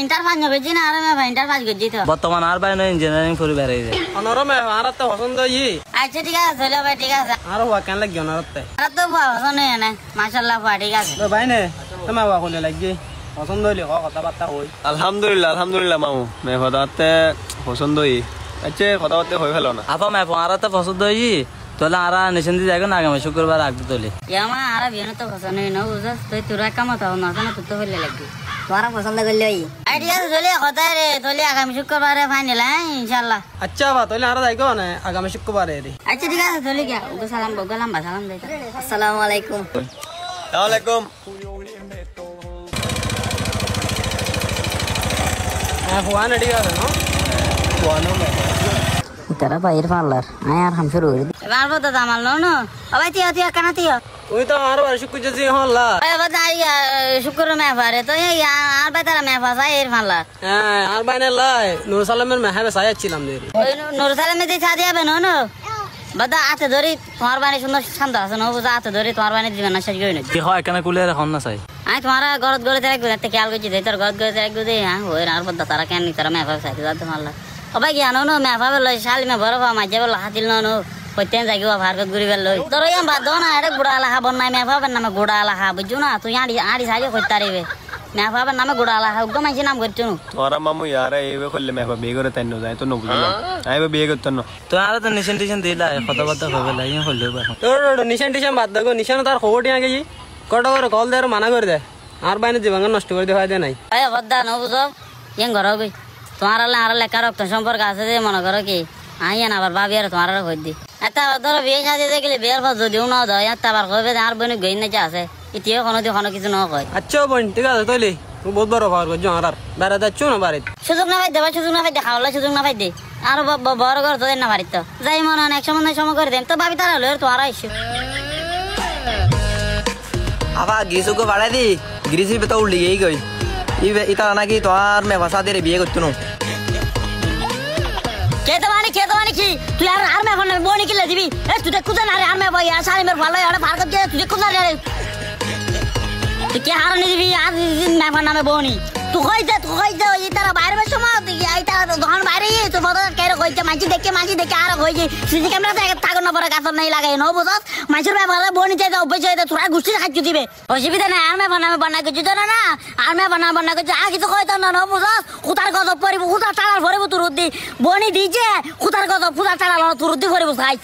inter পাঁচ গেছি না আর ইন্টার পাঁচ গেছি তো বর্তমান আর বাইরে ইঞ্জিনিয়ারিং পরিবার এই অনরমে আর তো পছন্দ ই আচ্ছা ঠিক আছে চলো ভাই ঠিক আছে আর হওয়া কেন লাগি অনরতে আর তো পছন্দ না মাশাআল্লাহ ঠিক আছে তো ভাই নে তোমার হওয়া কোনে লাগি পছন্দ হইলে কথাবার্তা হই আলহামদুলিল্লাহ মামু মে কথাবার্তা পছন্দ হই আচ্ছা কথাবার্তা হয়ে ফেলো না আপা মে আর তো পছন্দ হই তোলা আর নিশান্তি জায়গা না আগামী শুক্রবার আগতে তোলে ইয়ামা আর বিয়ে তো পছন্দ না বুঝছ তুই তোরা কাম তাও না কেন তুই তো হইলে লাগবে তোরা পছন্দ করলে ওই ঠিক আছে চলে কথা রে চলে আগামী শুক্রবারে ফাইনাল হ্যাঁ ইনশাআল্লাহ আচ্ছা বা তাহলে আর যাইগো না আগামী শুক্রবারে রে আচ্ছা ঠিক আছে চলে গিয়া ওকে সালাম বগলাম বা সালাম দেই আসসালামু আলাইকুম আসসালামু হওয়া না ঠিক আছে না तेरा भाई पार्लर आया यार हम शुरू बार बता दामल नो अबे तिया तिया कना तिया ওই তো আর বার শুক্র যে হল্লা अबे बता शुक्र में फारे तो ये यार बता मैं फसा यार पार्लर হ্যাঁ আর বাইনে লাই নূর সালামের মেহাবে সায়াচ্ছিলাম রে नूर साले में दिखा दिया बनो नो बता आते धरी तुम्हार बाने सुंदर शांत আছে নো বুঝা আতে ধরি তোমার বানে দিবেন না সারি গইনে কি হয় কেন কুলে এখন না চাই আই তোমারা গরত গরে তেরে গুতে খেয়াল করছি দে তোর গরত গরে তেরে গুতে হ্যাঁ ওই আর বদ্দা তারা কেন নি তারা মেফা সাইতে যাতে মারলা অবাই গিয়া নো মেফা বেল শালি মে বড় বা মাঝে বেল হাতিল নো কইতেন জাগিবা ভারগত গুরি বেল লই তোর ইয়াম বাদ না আরে গুড়া লাহা বন্নাই মেফা বেন নামে গুড়া লাহা বুঝু না তুই আড়ি আড়ি সাজে কইতারিবে মেফা বেন নামে গুড়া লাহা উগ্গ মাইছি নাম করছু তোমারা মামু ইয়ার এইবে করলে মেবা বিয়ে করে তাই যাই তো নবুঝলাম আইবে বিয়ে করতে না তো আর তো নিশান টিশান দিলা কথাবার্তা হবে লাই হইলো বা তোর নিশান টিশান বাদ দাও নিশান তার খবর টিয়া গেছি কটা করে কল দে আর মানা করে দে আর বাইনে জীবন নষ্ট করে দেওয়া দে নাই আয় বদ্দা নো বুঝো ইয়াং ঘর হবে তোমার আর লেখা রক্ত সম্পর্ক আছে যে মনে করো কি আইয়া না আবার ভাবি আর তোমার কই দি এটা ধরো বিয়ে সাজে দেখলে বিয়ের পর যদিও না দেয় এটা আবার কবে আর বোন গই না যে আছে ইতিও কোনো কিছু না কয় আচ্ছা বোন ঠিক আছে তাইলে বহুত বড় খবর করছো আর বেড়া যাচ্ছ না বাড়িত সুযোগ না পাই দেবা সুযোগ না পাই খাওয়ালে সুযোগ না পাই দে আর বড় ঘর তোদের না বাড়িত তো যাই মনে হয় এক সময় করে দেন তো ভাবি তারা হলো তোমার আইসো আবা গিরিশু को भाड़ा दी गिरीश भी तो उल्टी गई गई इतना ना कि तुम्हार मैं फंसा दे रे बिये करती हूँ खेत वाली की तू यार आर में फोन बोनी के ले दीबी ए तुझे कुछ ना रे आर में भाई यार सारे मेरे फॉलो यार फार कर के तुझे कुछ ना रे तू क्या हार नहीं दीबी यार मैं फोन में बोनी तू कोई दे ये तेरा बाहर में समा तू ये तेरा दुकान बाहर ही तू बता कह रहा कोई माची देख के आ रहा कोई सीसी कैमरा से ताको ना पड़ा कासर नहीं लगा नो बुझस माची में वाला बोनी चाहिए ऊपर चाहिए थोड़ा गुस्से खा चुकी बे असुविधा ना यार मैं बना के जुदा ना आर में बना के आगे तो कोई तो ना नो बुझस खुदार को तो परी खुदार टाला भरे तू रुद्दी बोनी दीजे खुदार को तो खुदार टाला तू रुद्दी भरे बुझाई